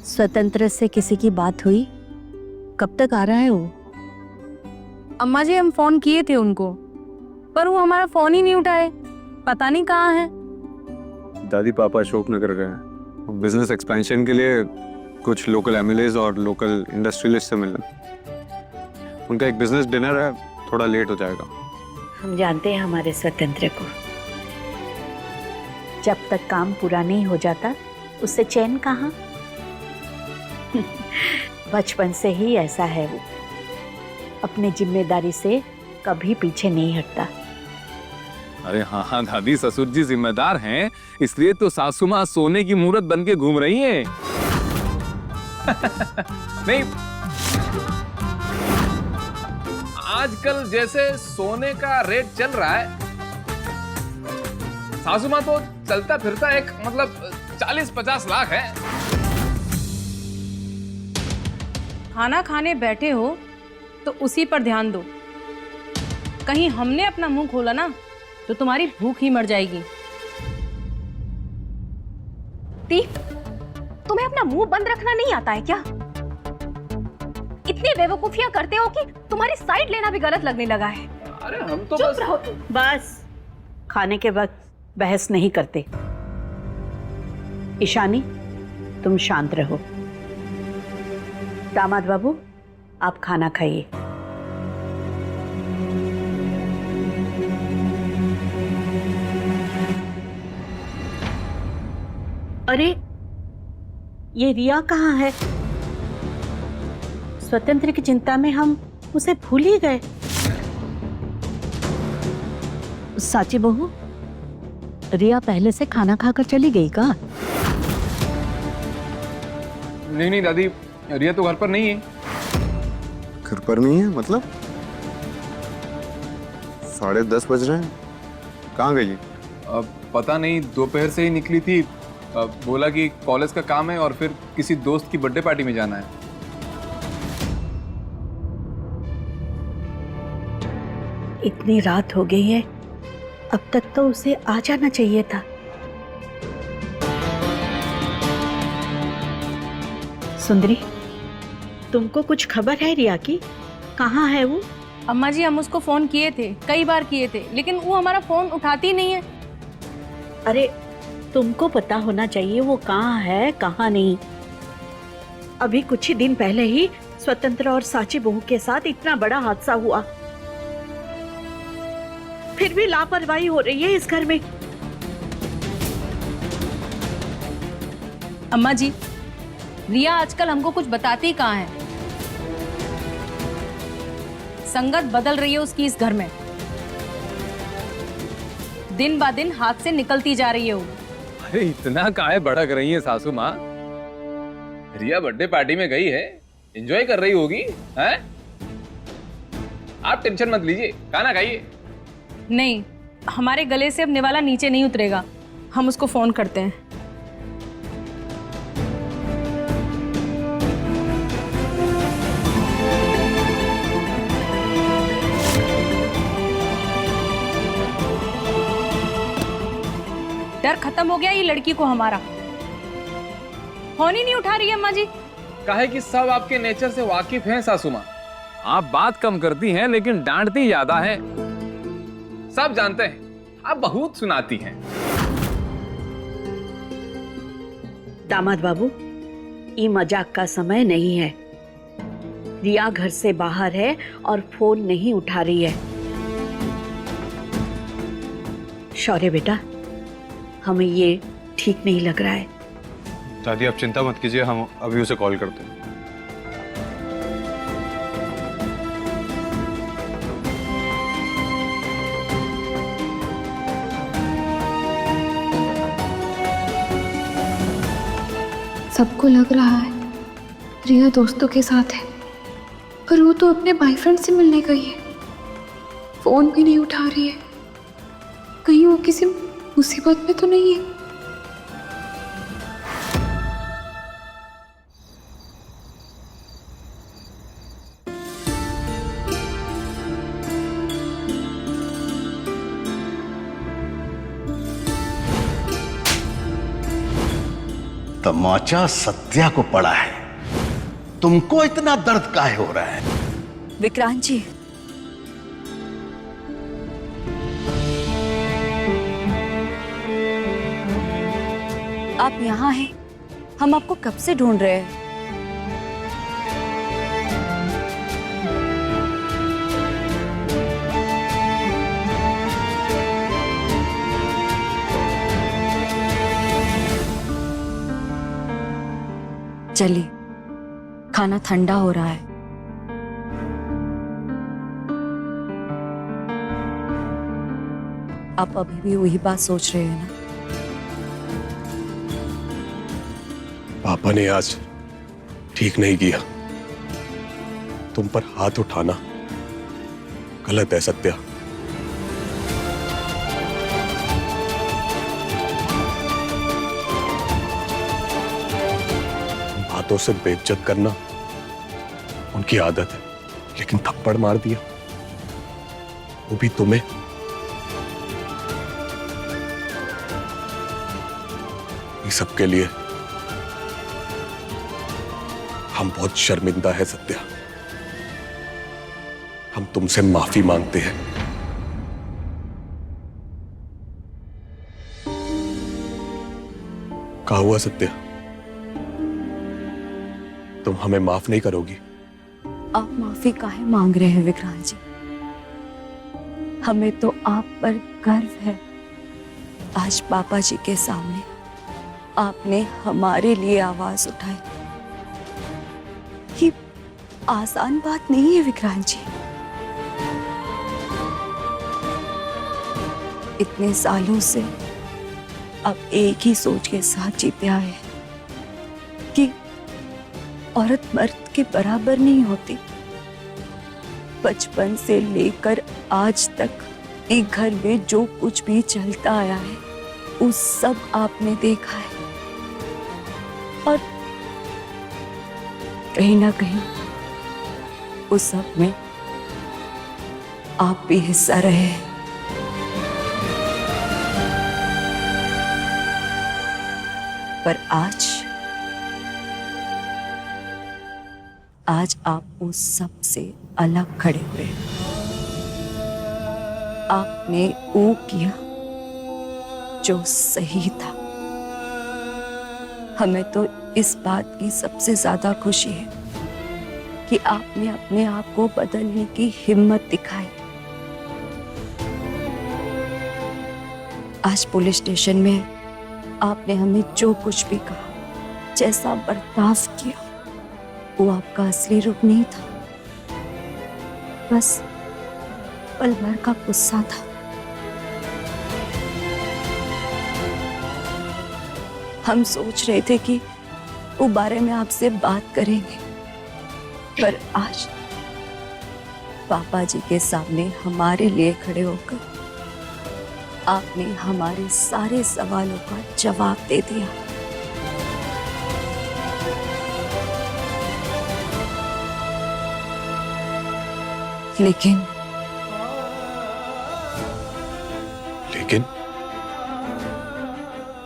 स्वतंत्र से किसी की बात हुई? कब तक आ रहा है वो? अम्मा जी हम फोन किए थे उनको, पर वो हमारा फोन ही नहीं उठाए। पता नहीं कहाँ है। दादी पापा अशोकनगर गए हैं बिजनेस एक्सपेंशन के लिए, कुछ लोकल एमएलएज और लोकल इंडस्ट्रियलिस्ट से मिलने। उनका एक बिजनेस डिनर है, थोड़ा लेट हो जाएगा। हम जानते हैं हमारे स्वतंत्र को, जब तक काम पूरा नहीं हो जाता उससे चैन कहाँ। बचपन से ही ऐसा है वो, अपनी जिम्मेदारी से कभी पीछे नहीं हटता। अरे हाँ हाँ दादी, ससुर जी जिम्मेदार हैं, इसलिए तो सासू माँ सोने की मूरत बन के घूम रही हैं। नहीं, आजकल जैसे सोने का रेट चल रहा है, सासू माँ तो चलता फिरता एक मतलब 40-50 लाख है। खाना खाने बैठे हो तो उसी पर ध्यान दो। कहीं हमने अपना मुंह खोला ना तो तुम्हारी भूख ही मर जाएगी। दीप, तुम्हें अपना मुंह बंद रखना नहीं आता है क्या? इतनी बेवकूफियां करते हो कि तुम्हारी साइड लेना भी गलत लगने लगा है। अरे हम तो चुप रहो तुम। बस, खाने के वक्त बहस नहीं करते। ईशानी, तुम शांत रहो। दामाद बाबू, आप खाना खाइए। अरे, ये रिया कहाँ है? स्वतंत्र की चिंता में हम उसे भूल ही गए। साची बहू, रिया पहले से खाना खाकर चली गई का? नहीं नहीं दादी, रिया तो घर पर नहीं है। घर पर नहीं है मतलब? 10:30 बज रहे हैं, कहाँ गई? अब पता नहीं, दोपहर से ही निकली थी। बोला कि कॉलेज का काम है और फिर किसी दोस्त की बर्थडे पार्टी में जाना है। इतनी रात हो गई है, अब तक तो उसे आ जाना चाहिए था। सुंदरी, तुमको कुछ खबर है रिया की? कहाँ है वो? अम्मा जी हम उसको फोन किए थे, कई बार किए थे, लेकिन वो हमारा फोन उठाती नहीं है। अरे, तुमको पता होना चाहिए वो कहाँ है कहाँ नहीं। अभी कुछ ही दिन पहले ही स्वतंत्र और साची बहू के साथ इतना बड़ा हादसा हुआ, फिर भी लापरवाही हो रही है इस घर में। अम्मा जी, रिया आजकल हमको कुछ बताती कहाँ है। संगत बदल रही है उसकी इस घर में, दिन ब दिन हाथ से निकलती जा रही है वो। अरे इतना काहे भड़क रही है सासू माँ? रिया बर्थडे पार्टी में गई है, एंजॉय कर रही होगी, हैं? आप टेंशन मत लीजिए, खाना खाइए। नहीं, हमारे गले से अब निवाला नीचे नहीं उतरेगा। हम उसको फोन करते हैं। डर खत्म हो गया ये लड़की को हमारा। फोन ही नहीं उठा रही है अम्मा जी। काहे कि सब आपके नेचर से वाकिफ हैं सासू माँ। आप बात कम करती हैं लेकिन डांटती ज्यादा हैं। सब जानते हैं आप बहुत सुनाती हैं। दामाद बाबू, ये मजाक का समय नहीं है। रिया घर से बाहर है और फोन नहीं उठा रही है। शौर्य बेटा, हमें ये ठीक नहीं लग रहा है। दादी आप चिंता मत कीजिए, हम अभी उसे कॉल करते हैं। सबको लग रहा है रिया दोस्तों के साथ है, पर वो तो अपने बॉयफ्रेंड से मिलने गई है। फोन भी नहीं उठा रही है। कहीं वो किसी मुसीबत में तो नहीं है? तमाचा सत्या को पड़ा है, तुमको इतना दर्द काहे हो रहा है? विक्रांत जी, आप यहाँ हैं? हम आपको कब से ढूंढ रहे हैं। चलिए, खाना ठंडा हो रहा है। आप अभी भी वही बात सोच रहे हैं ना? पापा ने आज ठीक नहीं किया। तुम पर हाथ उठाना गलत है सत्या। बातों से बेइज्जत करना उनकी आदत है, लेकिन थप्पड़ मार दिया, वो भी तुम्हें। इस सब के लिए हम बहुत शर्मिंदा है सत्या। हम तुमसे माफी मांगते हैं। क्या हुआ सत्या? तुम हमें माफ नहीं करोगी? आप माफी काहे मांग रहे हैं विक्रांत जी? हमें तो आप पर गर्व है। आज पापा जी के सामने आपने हमारे लिए आवाज उठाई। ये आसान बात नहीं है विक्रांत जी। इतने सालों से अब एक ही सोच के साथ जीते आए हैं कि औरत मर्द के बराबर नहीं होती। बचपन से लेकर आज तक एक घर में जो कुछ भी चलता आया है, उस सब आपने देखा है, और कहीं ना कहीं उस सब में आप भी हिस्सा रहे हैं। पर आज आप उस सब से अलग खड़े हुए हैं। आपने वो किया जो सही था। हमें तो इस बात की सबसे ज्यादा खुशी है कि आपने अपने आप को बदलने की हिम्मत दिखाई। आज पुलिस स्टेशन में आपने हमें जो कुछ भी कहा, जैसा बर्ताव किया, वो आपका असली रूप नहीं था, बस पल भर का गुस्सा था। हम सोच रहे थे कि वो बारे में आपसे बात करेंगे, पर आज पापा जी के सामने हमारे लिए खड़े होकर आपने हमारे सारे सवालों का जवाब दे दिया।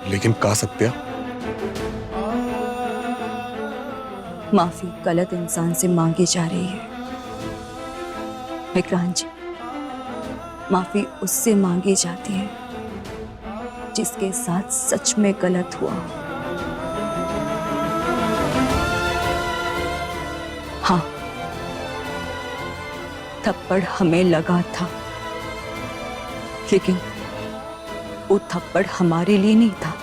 लेकिन का सत्या? माफी गलत इंसान से मांगी जा रही है विक्रांत जी। माफी उससे मांगी जाती है जिसके साथ सच में गलत हुआ। हाँ, थप्पड़ हमें लगा था, लेकिन वो थप्पड़ हमारे लिए नहीं था।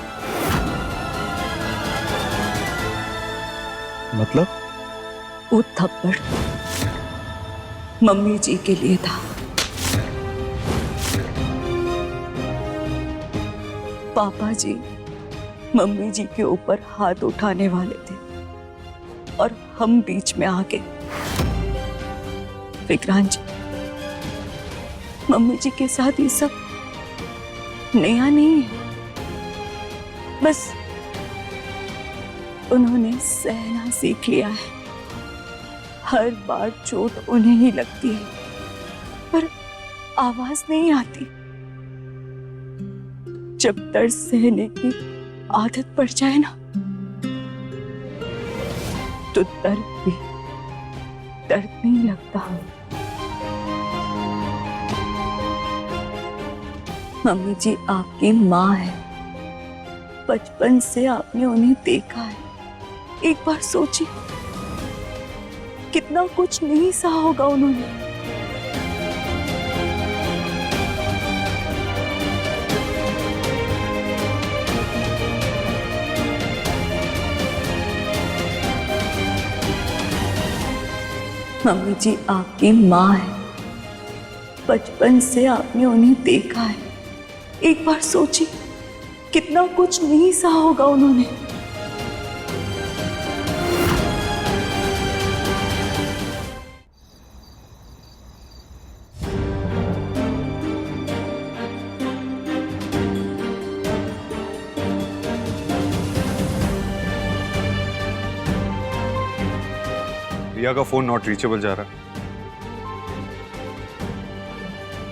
मतलब? वो थप्पड़ मम्मी जी के लिए था। पापा जी मम्मी जी के ऊपर हाथ उठाने वाले थे और हम बीच में आ गए। विक्रांत जी, मम्मी जी के साथ ये सब नया नहीं है, बस उन्होंने सहना सीख लिया है। हर बार चोट उन्हें ही लगती है, पर आवाज नहीं आती। जब दर्द सहने की आदत पड़ जाए ना, तो दर्द नहीं लगता। मम्मी जी आपकी माँ है, बचपन से आपने उन्हें देखा है। एक बार सोचिए कितना कुछ नहीं सहा होगा उन्होंने। मम्मी जी आपकी माँ है, बचपन से आपने उन्हें देखा है। एक बार सोचिए कितना कुछ नहीं सहा होगा उन्होंने। रिया का फोन नॉट रीचेबल जा रहा।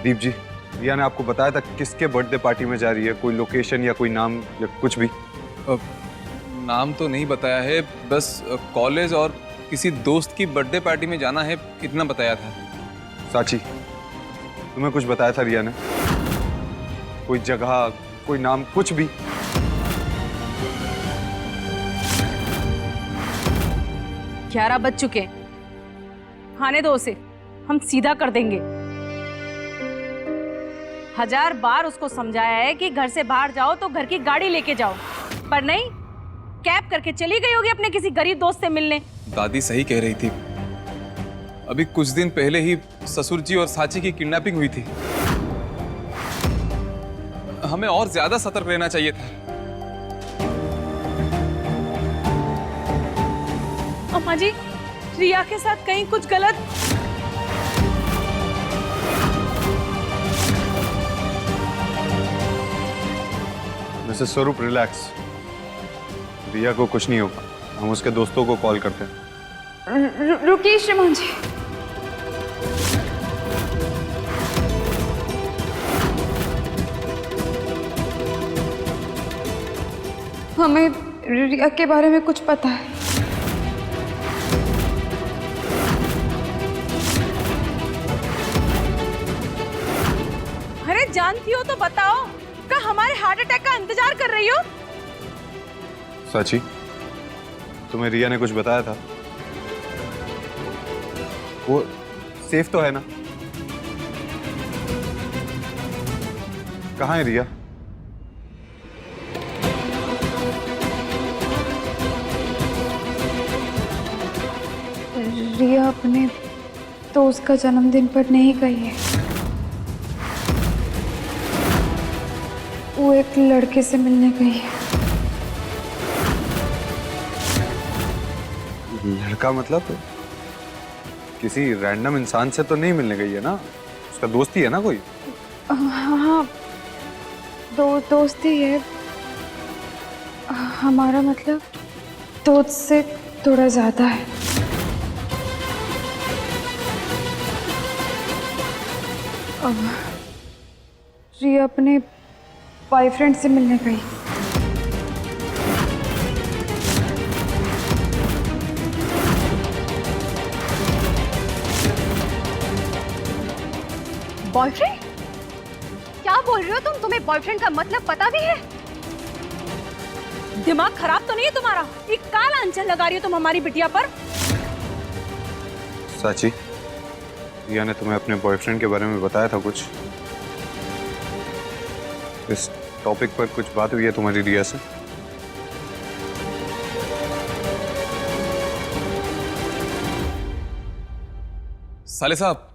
दीप जी, रिया ने आपको बताया था किसके बर्थडे पार्टी में जा रही है? कोई लोकेशन या कोई नाम या कुछ भी? नाम तो नहीं बताया है, बस कॉलेज और किसी दोस्त की बर्थडे पार्टी में जाना है, इतना बताया था। साची, तुम्हें कुछ बताया था रिया ने? कोई जगह, कोई नाम, कुछ भी? 11 बज चुके हैं, खाने दो उसे, हम सीधा कर देंगे। 1000 बार उसको समझाया है कि घर से बाहर जाओ तो घर की गाड़ी लेके जाओ, पर नहीं, कैब करके चली गई होगी अपने किसी गरीब दोस्त से मिलने। दादी सही कह रही थी, अभी कुछ दिन पहले ही ससुर जी और साची की किडनैपिंग हुई थी। हमें और ज्यादा सतर्क रहना चाहिए था। अम्मा जी, रिया के साथ कहीं कुछ गलत? मिसेस स्वरूप, रिलैक्स। रिया को कुछ नहीं होगा, हम उसके दोस्तों को कॉल करते हैं। रुकिए श्रीमान जी। हमें रिया के बारे में कुछ पता है। अरे जानती हो तो बताओ, क्या हमारे हार्ट अटैक का इंतजार कर रही हो? साची, तुम्हें रिया ने कुछ बताया था? वो सेफ तो है ना? कहाँ है रिया? रिया अपने दोस्त का जन्मदिन पर नहीं गई है। वो एक लड़के से मिलने गई है। लड़का मतलब किसी रैंडम इंसान से तो नहीं मिलने गई है ना? उसका दोस्त ही है ना कोई? हाँ, दोस्त ही है। हमारा मतलब दोस्त से थोड़ा ज्यादा है। रिया अपने बॉयफ्रेंड से मिलने गई। बॉयफ्रेंड? क्या बोल रहे हो तुम? तुम्हें बॉयफ्रेंड का मतलब पता भी है? दिमाग खराब तो नहीं है तुम्हारा? एक काला अंचल लगा रही हो तुम हमारी बिटिया पर। साची, रिया ने तुम्हें अपने बॉयफ्रेंड के बारे में बताया था कुछ? इस टॉपिक पर कुछ बात हुई है तुम्हारी रिया से? साले साहब,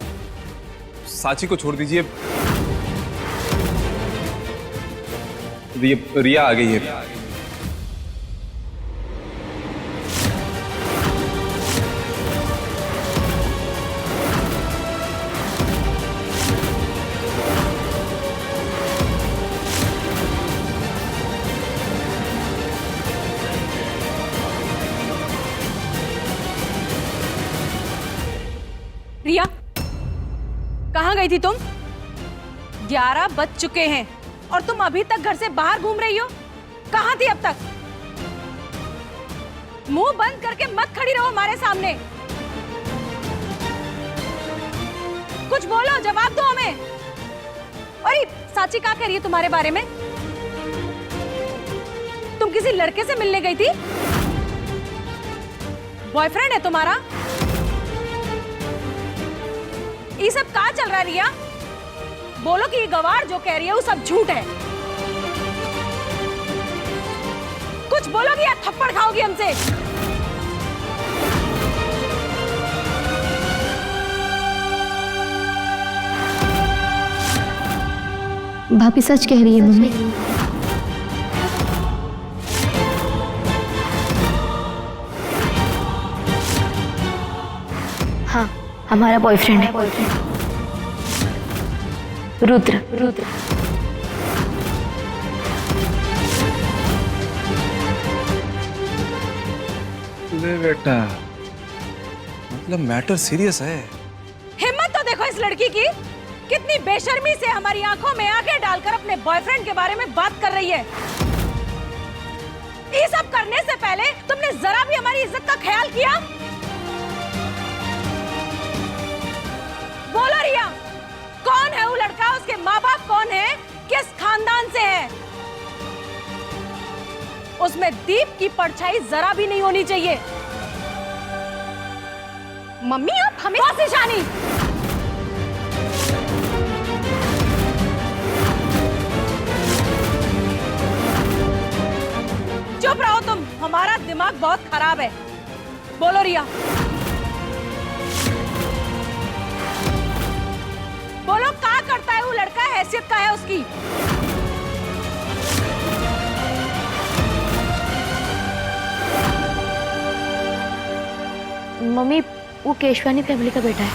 साची को छोड़ दीजिए, रिया आ गई है। रिया, कहाँ गई थी तुम? 11 बज चुके हैं और तुम अभी तक घर से बाहर घूम रही हो। कहाँ थी अब तक? मुंह बंद करके मत खड़ी रहो हमारे सामने। कुछ बोलो, जवाब दो हमें। अरे साची क्या कह रही है तुम्हारे बारे में? तुम किसी लड़के से मिलने गई थी? बॉयफ्रेंड है तुम्हारा? ये सब क्या चल रहा है रिया? बोलो कि ये गवार जो कह रही है वो सब झूठ है। कुछ बोलोगी या थप्पड़ खाओगी हमसे? भाभी सच कह रही है मम्मी। हाँ, हमारा बॉयफ्रेंड है रुद्र। ले बेटा, मतलब मैटर सीरियस है। हिम्मत तो देखो इस लड़की की, कितनी बेशर्मी से हमारी आंखों में आंखें डालकर अपने बॉयफ्रेंड के बारे में बात कर रही है। ये सब करने से पहले तुमने जरा भी हमारी इज्जत का ख्याल किया? बोलो रिया, कौन है वो लड़का? उसके माँ बाप कौन है? किस खानदान से है? उसमें दीप की परछाई जरा भी नहीं होनी चाहिए। मम्मी आप हमें बस ईशानी, चुप रहो तुम, हमारा दिमाग बहुत खराब है। बोलो रिया, बोलो क्या करता है वो लड़का? हैसियत का है उसकी? मम्मी वो केशवानी फैमिली का बेटा है।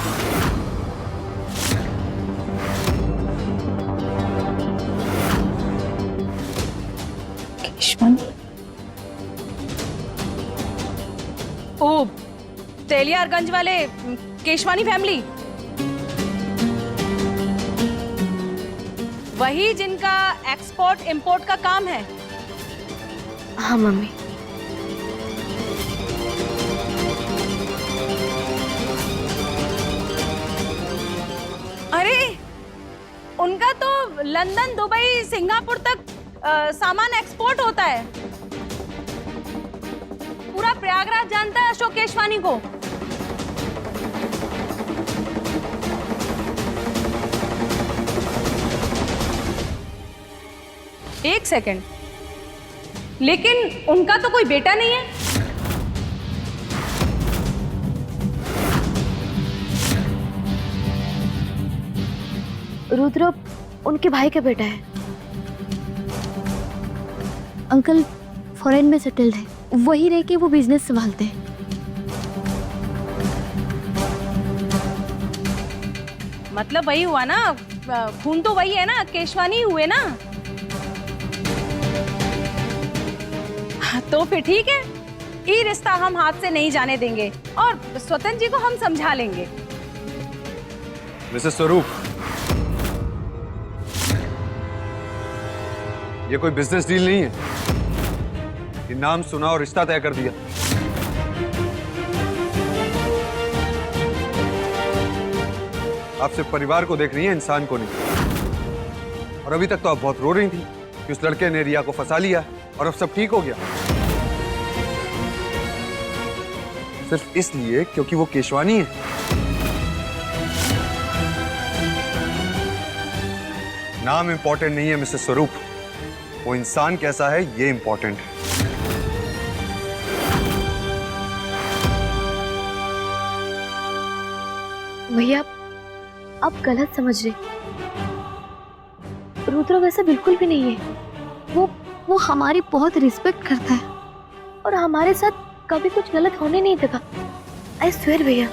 केशवानी? ओ तेलियारगंज वाले केशवानी फैमिली, वही जिनका एक्सपोर्ट इंपोर्ट का काम है? हाँ मम्मी। अरे उनका तो लंदन, दुबई, सिंगापुर तक सामान एक्सपोर्ट होता है। पूरा प्रयागराज जानता है अशोक केशवानी को। एक सेकंड, लेकिन उनका तो कोई बेटा नहीं है। रुद्र उनके भाई का बेटा है। अंकल फॉरेन में सेटल्ड है, वही रह के वो बिजनेस संभालते हैं। मतलब वही हुआ ना, खून तो वही है ना, केशवानी हुए ना। तो फिर ठीक है, ये रिश्ता हम हाथ से नहीं जाने देंगे और स्वतंत्र जी को हम समझा लेंगे। मिसेस स्वरूप, ये कोई बिजनेस डील नहीं है। ये नाम सुना और रिश्ता तय कर दिया। आप सिर्फ परिवार को देख रही हैं, इंसान को नहीं। और अभी तक तो आप बहुत रो रही थी कि उस लड़के ने रिया को फंसा लिया और अब सब ठीक हो गया। सिर्फ इसलिए क्योंकि वो केशवानी है। नाम इंपॉर्टेंट नहीं है मिसेस स्वरूप, वो इंसान कैसा है ये इंपॉर्टेंट है। भैया आप गलत समझ रहे। रुद्र वैसा बिल्कुल भी नहीं है। वो हमारी बहुत रिस्पेक्ट करता है और हमारे साथ कभी कुछ गलत होने नहीं देगा। आई स्वेयर भैया।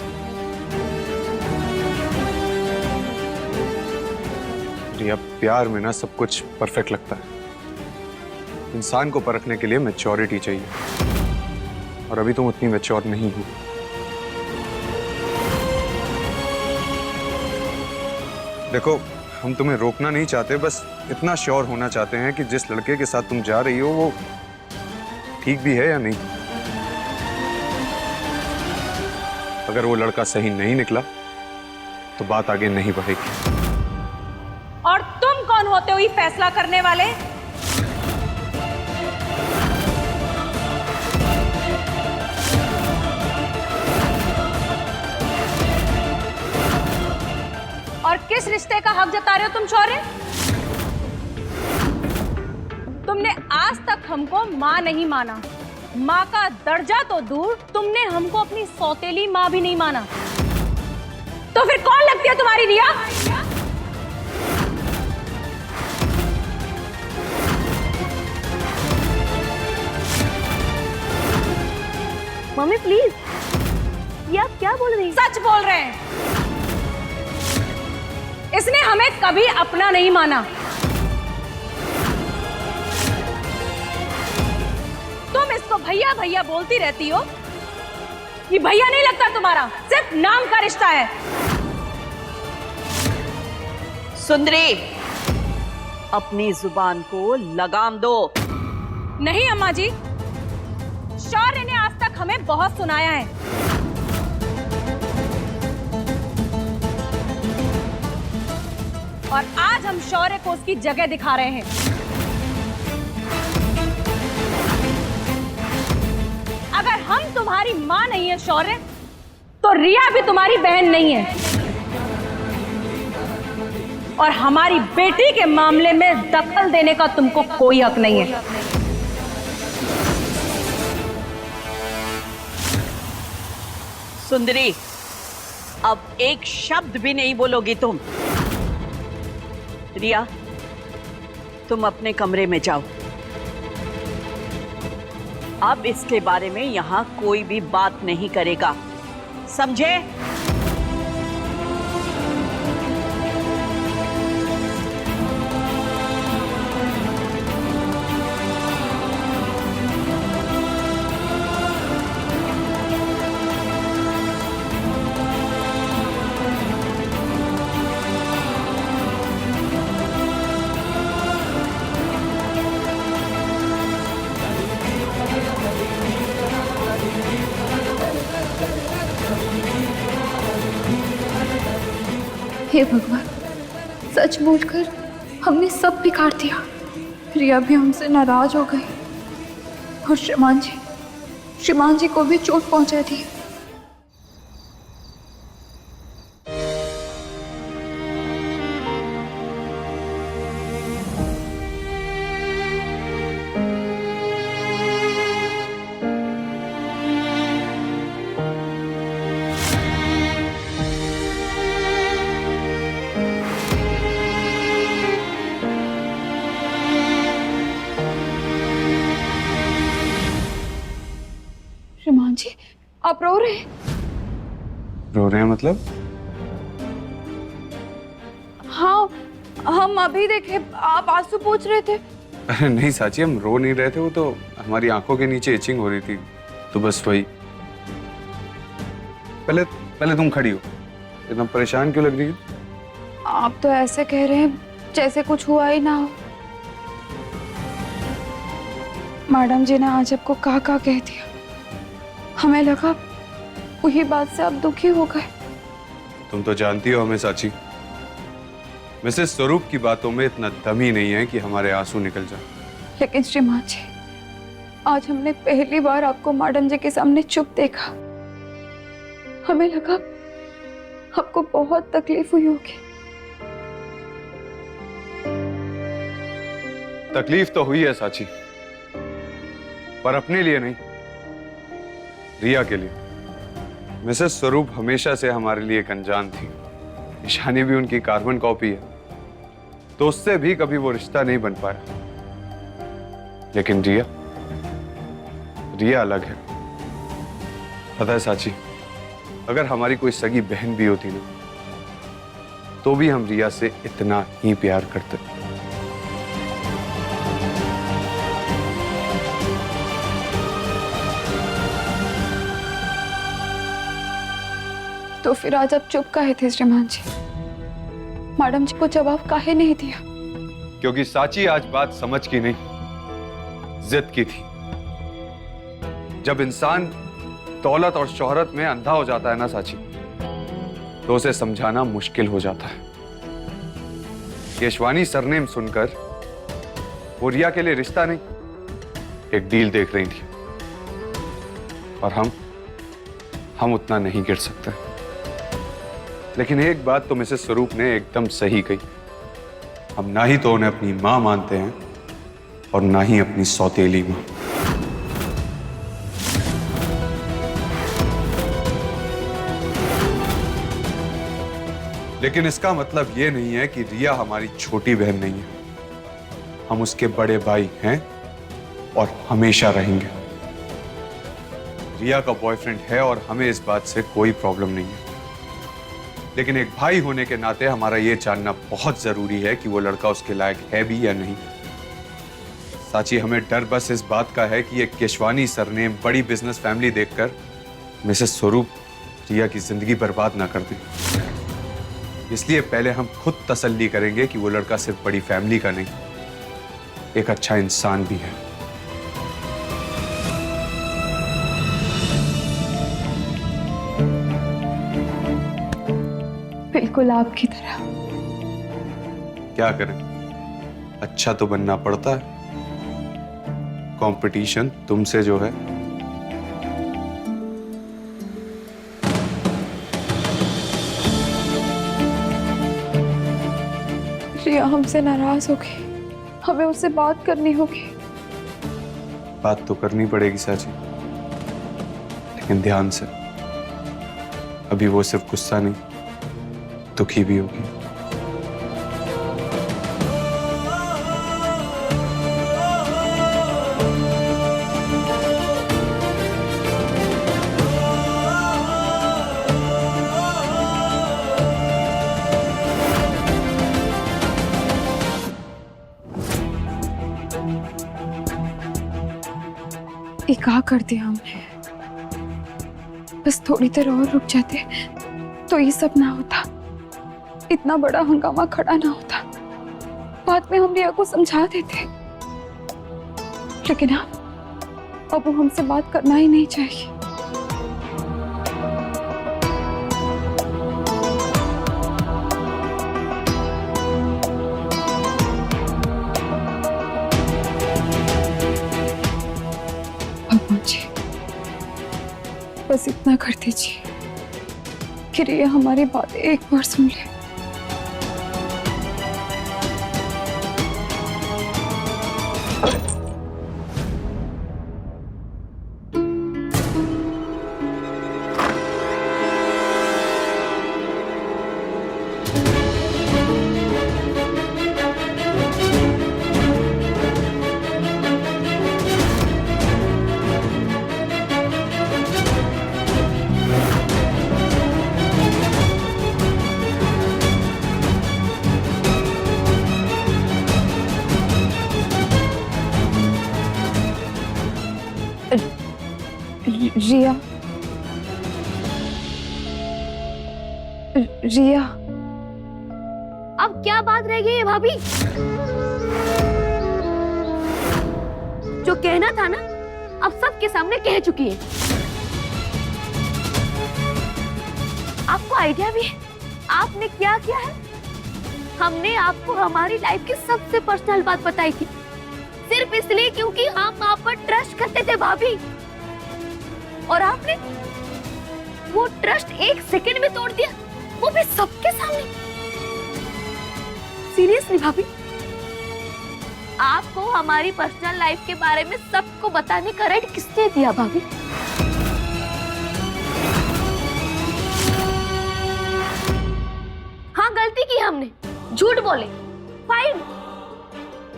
रिया, प्यार में ना सब कुछ परफेक्ट लगता है। इंसान को परखने के लिए मैच्योरिटी चाहिए और अभी तुम उतनी मैच्योर नहीं हो। देखो, हम तुम्हें रोकना नहीं चाहते, बस इतना श्योर होना चाहते हैं कि जिस लड़के के साथ तुम जा रही हो वो ठीक भी है या नहीं। अगर वो लड़का सही नहीं निकला तो बात आगे नहीं बढ़ेगी। और तुम कौन होते हो ये फैसला करने वाले? और किस रिश्ते का हक जता रहे हो तुम शौर्य? तुमने आज तक हमको माँ नहीं माना, माँ का दर्जा तो दूर, तुमने हमको अपनी सौतेली माँ भी नहीं माना। तो फिर कौन लगती है तुम्हारी रिया? मम्मी प्लीज, ये आप क्या बोल रही हैं? सच बोल रहे हैं। इसने हमें कभी अपना नहीं माना। तुम इसको भैया भैया बोलती रहती हो। ये भैया नहीं लगता तुम्हारा, सिर्फ नाम का रिश्ता है। सुंदरी, अपनी जुबान को लगाम दो। नहीं अम्मा जी, शौर्य ने आज तक हमें बहुत सुनाया है। और आज हम शौर्य को उसकी जगह दिखा रहे हैं। अगर हम तुम्हारी मां नहीं है शौर्य, तो रिया भी तुम्हारी बहन नहीं है। और हमारी बेटी के मामले में दखल देने का तुमको कोई हक नहीं है। सुंदरी, अब एक शब्द भी नहीं बोलोगी तुम। रिया, तुम अपने कमरे में जाओ। अब इसके बारे में यहां कोई भी बात नहीं करेगा, समझे? हे भगवान, सच बोलकर हमने सब बिगाड़ दिया। रिया भी हमसे नाराज हो गई और श्रीमान जी को भी चोट पहुंचा दी। श्रीमान जी, आप रो रहे हैं? रो रहे हैं मतलब? हाँ, हम अभी देखे आप आंसू पोंछ रहे थे। अरे नहीं साची, हम रो नहीं रहे थे, वो तो हमारी आंखों के नीचे इचिंग हो रही थी, तो बस वही। पहले तुम खड़ी हो, इतना परेशान क्यों लग रही हो? आप तो ऐसे कह रहे हैं जैसे कुछ हुआ ही ना हो। मैडम जी ने आज आपको कहा कह दिया, हमें लगा वही बात से आप दुखी हो गए। तुम तो जानती हो हमें साची, मिसेस स्वरूप की बातों में इतना दम ही नहीं है कि हमारे आंसू निकल जाए। लेकिन श्रीमान जी, आज हमने पहली बार आपको मैडम जी के सामने चुप देखा। हमें लगा आपको बहुत तकलीफ हुई होगी। तकलीफ तो हुई है साची, पर अपने लिए नहीं, रिया के लिए। मिसेस स्वरूप हमेशा से हमारे लिए एक अनजान थी। ईशानी भी उनकी कार्बन कॉपी है, तो उससे भी कभी वो रिश्ता नहीं बन पाया। लेकिन रिया अलग है। पता है साची, अगर हमारी कोई सगी बहन भी होती ना, तो भी हम रिया से इतना ही प्यार करते। तो फिर आज आप चुप काहे थे श्रीमान जी? मैडम जी को जवाब काहे नहीं दिया? क्योंकि साची आज बात समझ की नहीं, जिद की थी। जब इंसान दौलत और शोहरत में अंधा हो जाता है ना साची, तो उसे समझाना मुश्किल हो जाता है। केशवानी सरनेम सुनकर वो रिया के लिए रिश्ता नहीं, एक डील देख रही थी, और हम उतना नहीं गिर सकते। लेकिन एक बात तो मिसेस स्वरूप ने एकदम सही कही, हम ना ही तो उन्हें अपनी मां मानते हैं और ना ही अपनी सौतेली मां। लेकिन इसका मतलब यह नहीं है कि रिया हमारी छोटी बहन नहीं है। हम उसके बड़े भाई हैं और हमेशा रहेंगे। रिया का बॉयफ्रेंड है और हमें इस बात से कोई प्रॉब्लम नहीं है, लेकिन एक भाई होने के नाते हमारा यह जानना बहुत जरूरी है कि वो लड़का उसके लायक है भी या नहीं। साची, हमें डर बस इस बात का है कि एक केशवानी सरनेम बड़ी बिजनेस फैमिली देखकर मिसेस स्वरूप रिया की जिंदगी बर्बाद ना कर दे। इसलिए पहले हम खुद तसल्ली करेंगे कि वो लड़का सिर्फ बड़ी फैमिली का नहीं, एक अच्छा इंसान भी है। बिल्कुल आपकी तरह। क्या करें, अच्छा तो बनना पड़ता है। कंपटीशन तुमसे जो है। रिया हमसे नाराज हो गई, हमें उससे बात करनी होगी। बात तो करनी पड़ेगी साची, लेकिन ध्यान से। अभी वो सिर्फ गुस्सा नहीं, दुखी भी होगी। ये क्या कर दिया हमने? बस थोड़ी देर और रुक जाते तो ये सब ना होता, इतना बड़ा हंगामा खड़ा ना होता। बाद में हम रिया को समझा देते, लेकिन अब वो हमसे बात करना ही नहीं चाहिए। भगवान जी, बस इतना कर दीजिए कि रिया हमारी बात एक बार सुन ले। रिया, रिया, अब क्या बात रह गई है भाभी? जो कहना था ना, अब सबके सामने कह चुकी है। आपको आइडिया भी है आपने क्या किया है? हमने आपको हमारी लाइफ की सबसे पर्सनल बात बताई थी, सिर्फ इसलिए क्योंकि हम आप पर ट्रस्ट करते थे भाभी, और आपने वो ट्रस्ट एक सेकंड में तोड़ दिया, वो भी सबके सामने। सीरियसली भाभी, आपको हमारी पर्सनल लाइफ के बारे में सबको बताने का राइट किसने दिया भाभी? हाँ, गलती की हमने, झूठ बोले, फाइन,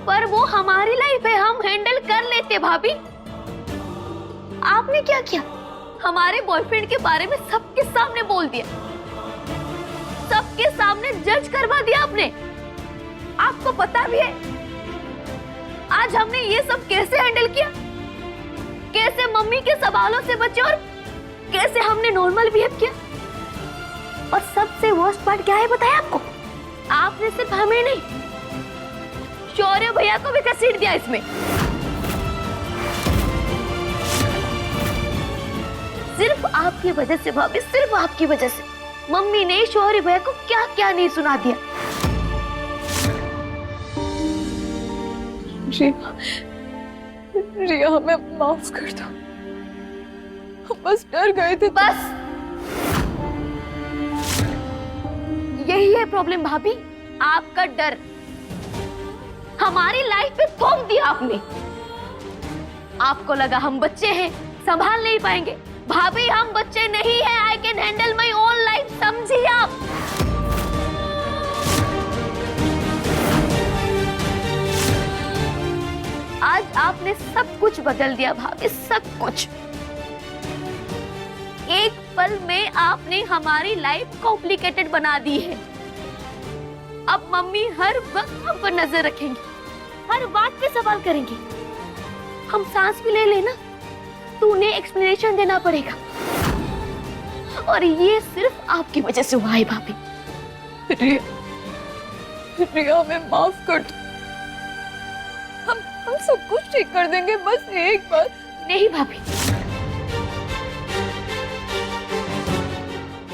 पर वो हमारी लाइफ है, हम हैंडल कर लेते भाभी। आपने क्या किया? हमारे बॉयफ्रेंड के बारे में सबके सामने बोल दिया, सबके सामने जज करवा दिया आपने। आपको पता भी है आज हमने ये सब कैसे हैंडल किया, कैसे मम्मी के सवालों से बचे और कैसे हमने नॉर्मल बिहेव किया। और सबसे वर्स्ट पार्ट क्या है बताया आपको? आपने सिर्फ हमें नहीं, शौर्य भैया को भी घसीट दिया इसमें। सिर्फ आपकी वजह से भाभी, सिर्फ आपकी वजह से मम्मी ने शौर्य भैया को क्या क्या नहीं सुना दिया। रिया हमें माफ कर दो, हम बस डर गए थे। बस यही है प्रॉब्लम भाभी, आपका डर। हमारी लाइफ पे थोप दिया आपने। आपको लगा हम बच्चे हैं, संभाल नहीं पाएंगे। भाभी हम बच्चे नहीं हैं, I can handle my own life, समझिए आप। आज आपने सब कुछ बदल दिया भाभी, सब कुछ। एक पल में आपने हमारी लाइफ कॉम्प्लिकेटेड बना दी है। अब मम्मी हर वक्त हम पर नजर रखेंगी, हर बात पे सवाल करेंगी। हम सांस भी ले लेना तो उन्हें एक्सप्लेनेशन देना पड़ेगा, और ये सिर्फ आपकी वजह से हुआ है भाभी। रिया हमें माफ कर दो, हम सब कुछ ठीक कर देंगे, बस एक बार। नहीं भाभी,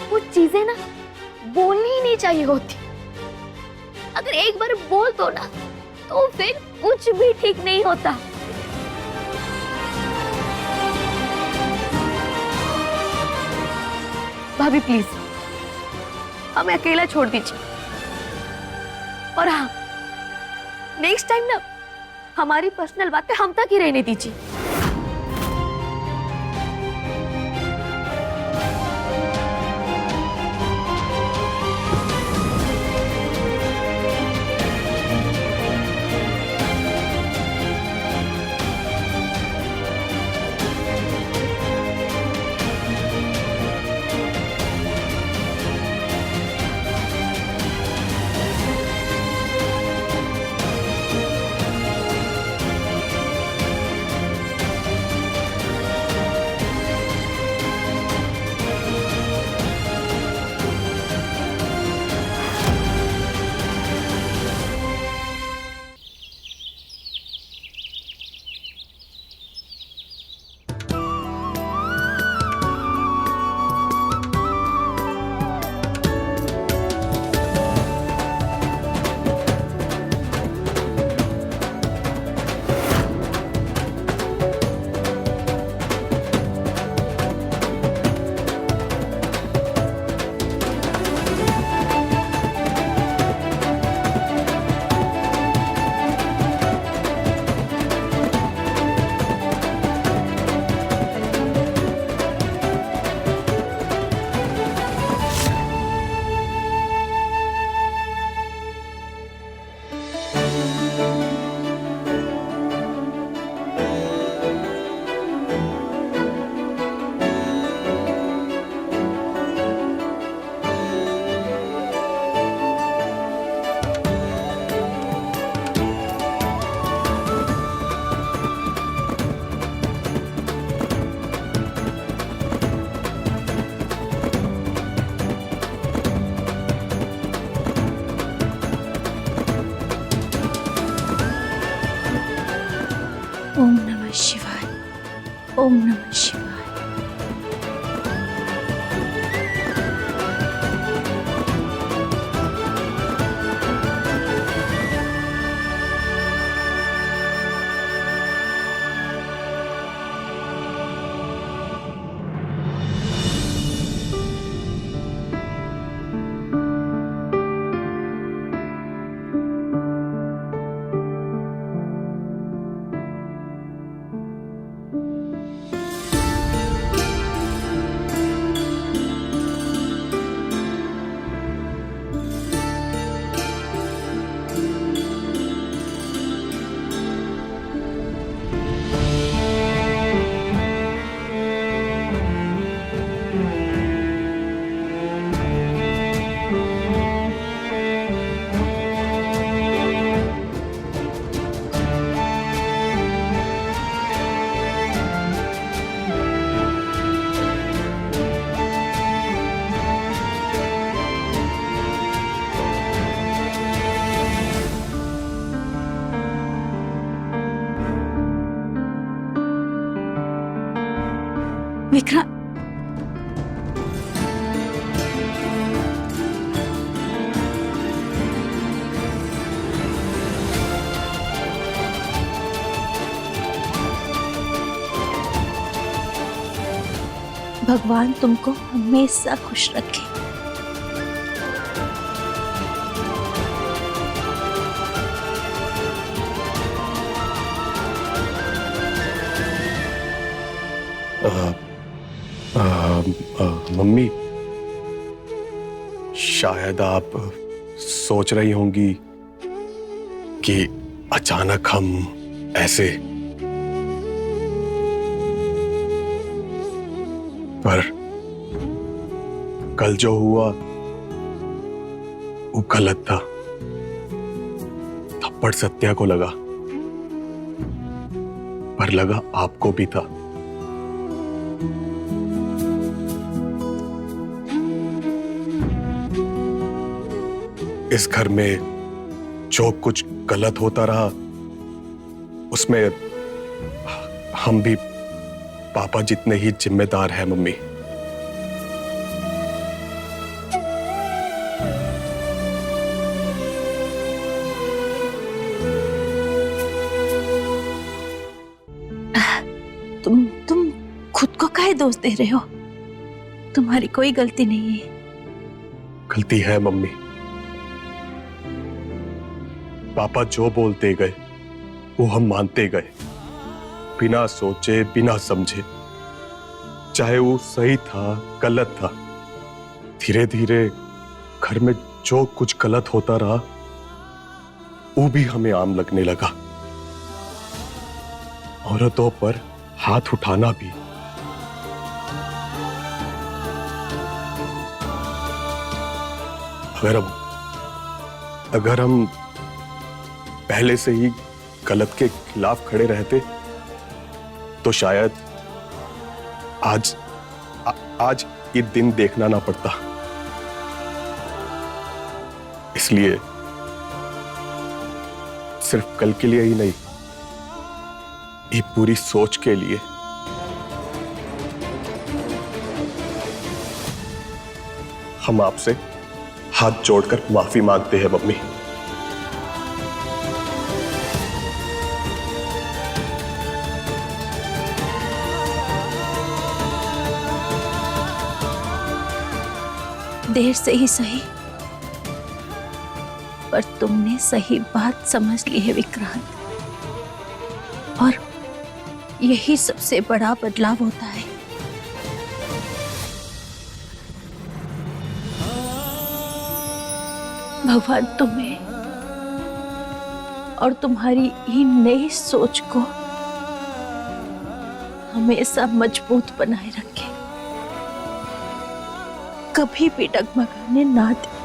कुछ चीजें ना बोलनी ही नहीं चाहिए होती। अगर एक बार बोल दो ना तो फिर कुछ भी ठीक नहीं होता। भाभी प्लीज हमें अकेला छोड़ दीजिए, और हाँ, नेक्स्ट टाइम ना हमारी पर्सनल बातें हम तक ही रहने दीजिए। ओम नमः शिवाय, ओम नमः शिवाय। भगवान तुमको हमेशा खुश रखे। मम्मी, शायद आप सोच रही होंगी कि अचानक हम ऐसे, पर कल जो हुआ वो गलत था। थप्पड़ सत्या को लगा, पर लगा आपको भी था। इस घर में जो कुछ गलत होता रहा उसमें हम भी पापा जितने ही जिम्मेदार हैं मम्मी। तुम खुद को काहे दोष दे रहे हो? तुम्हारी कोई गलती नहीं है। गलती है मम्मी। पापा जो बोलते गए वो हम मानते गए, बिना सोचे बिना समझे, चाहे वो सही था गलत था। धीरे धीरे घर में जो कुछ गलत होता रहा वो भी हमें आम लगने लगा। औरतों पर हाथ उठाना भी। अगर हम पहले से ही गलत के खिलाफ खड़े रहते तो शायद आज ये दिन देखना ना पड़ता। इसलिए सिर्फ कल के लिए ही नहीं, ये पूरी सोच के लिए हम आपसे हाथ जोड़कर माफी मांगते हैं मम्मी। देर से ही सही, पर तुमने सही बात समझ ली है विक्रांत, और यही सबसे बड़ा बदलाव होता है। भगवान तुम्हें और तुम्हारी ये नई सोच को हमेशा मजबूत बनाए रखे, कभी भी डगमगाने ना दे।